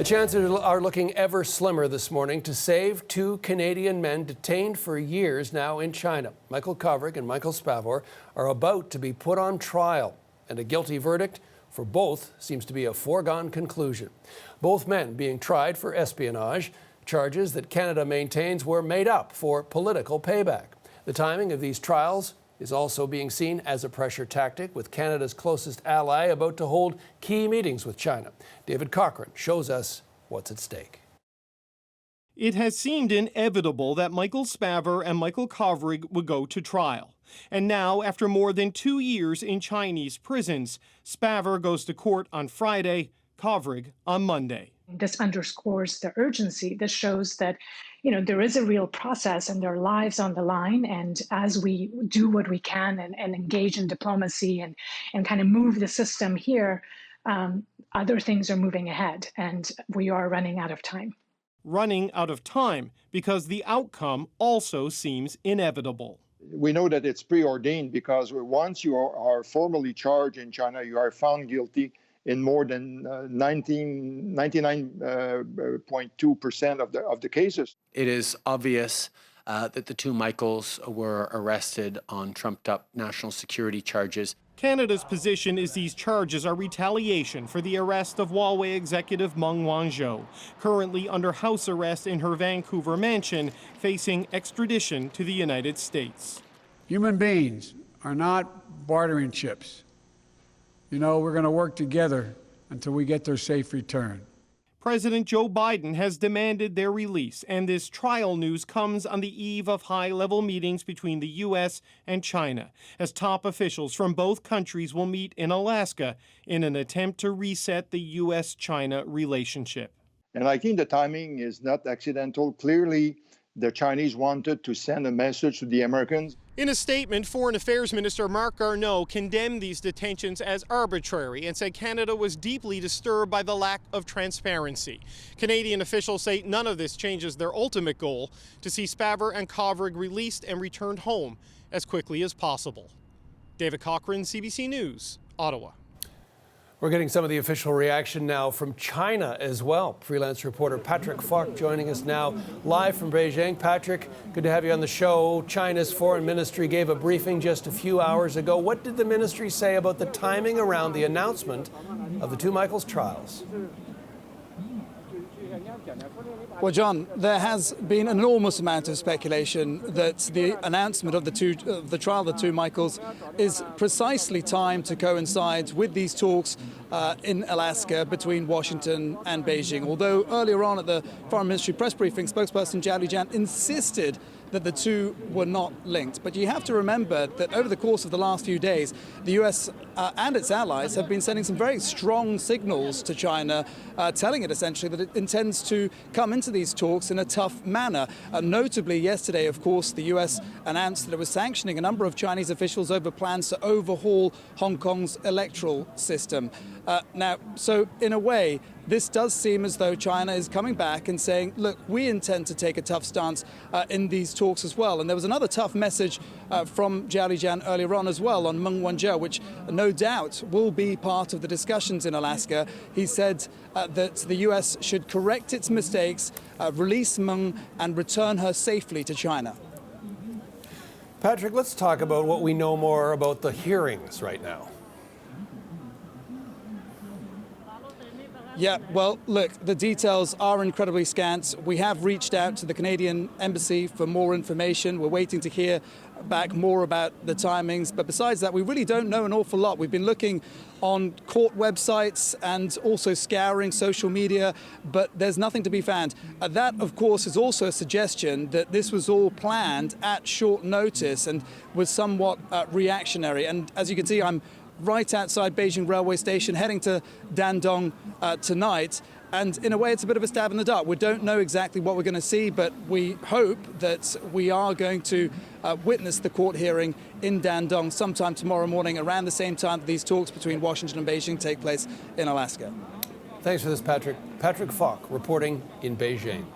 The chances are looking ever slimmer this morning to save two Canadian men detained for years now in China. Michael Kovrig and Michael Spavor are about to be put on trial, and a guilty verdict for both seems to be a foregone conclusion. Both men being tried for espionage, charges that Canada maintains were made up for political payback. The timing of these trials is also being seen as a pressure tactic, with Canada's closest ally about to hold key meetings with China. David Cochran shows us what's at stake. It has seemed inevitable that Michael Spavor and Michael Kovrig would go to trial. And now, after more than 2 years in Chinese prisons, Spavor goes to court on Friday, Kovrig on Monday. This underscores the urgency. This shows that, there is a real process and there are lives on the line. And as we do what we can and engage in diplomacy and kind of move the system here, other things are moving ahead and we are running out of time. Running out of time because the outcome also seems inevitable. We know that it's preordained because once you are formally charged in China, you are found guilty in more than 99.2% of the cases. It is obvious that the two Michaels were arrested on trumped-up national security charges. Canada's position is these charges are retaliation for the arrest of Huawei executive Meng Wanzhou, currently under house arrest in her Vancouver mansion, facing extradition to the United States. Human beings are not bartering chips. We're going to work together until we get their safe return. President Joe Biden has demanded their release, and this trial news comes on the eve of high-level meetings between the U.S. and China, as top officials from both countries will meet in Alaska in an attempt to reset the U.S.-China relationship. And I think the timing is not accidental. Clearly, the Chinese wanted to send a message to the Americans. In a statement, Foreign Affairs Minister Marc Garneau condemned these detentions as arbitrary and said Canada was deeply disturbed by the lack of transparency. Canadian officials say none of this changes their ultimate goal to see Spavor and Kovrig released and returned home as quickly as possible. David Cochran, CBC News, Ottawa. We're getting some of the official reaction now from China as well. Freelance reporter Patrick Falk joining us now live from Beijing. Patrick, good to have you on the show. China's foreign ministry gave a briefing just a few hours ago. What did the ministry say about the timing around the announcement of the two Michaels trials? Well, John, there has been an enormous amount of speculation that the announcement of the trial of the two Michaels is precisely timed to coincide with these talks in Alaska between Washington and Beijing. Although earlier on at the Foreign Ministry press briefing, spokesperson Zhao Lijian insisted that the two were not linked. But you have to remember that over the course of the last few days, the US and its allies have been sending some very strong signals to China, telling it essentially that it intends to come into these talks in a tough manner. Notably, yesterday, of course, the US announced that it was sanctioning a number of Chinese officials over plans to overhaul Hong Kong's electoral system. So in a way, this does seem as though China is coming back and saying, look, we intend to take a tough stance in these talks as well. And there was another tough message from Zhao Lijian earlier on as well on Meng Wanzhou, which no doubt will be part of the discussions in Alaska. He said that the US should correct its mistakes, release Meng and return her safely to China. Patrick, let's talk about what we know more about the hearings right now. Yeah, well, look, the details are incredibly scant. We have reached out to the Canadian Embassy for more information. We're waiting to hear back more about the timings. But besides that, we really don't know an awful lot. We've been looking on court websites and also scouring social media, but there's nothing to be found. That, of course, is also a suggestion that this was all planned at short notice and was somewhat reactionary. And as you can see, I'm right outside Beijing railway station, heading to Dandong tonight. And in a way, it's a bit of a stab in the dark. We don't know exactly what we're going to see, but we hope that we are going to witness the court hearing in Dandong sometime tomorrow morning, around the same time that these talks between Washington and Beijing take place in Alaska. Thanks for this, Patrick. Patrick Falk reporting in Beijing.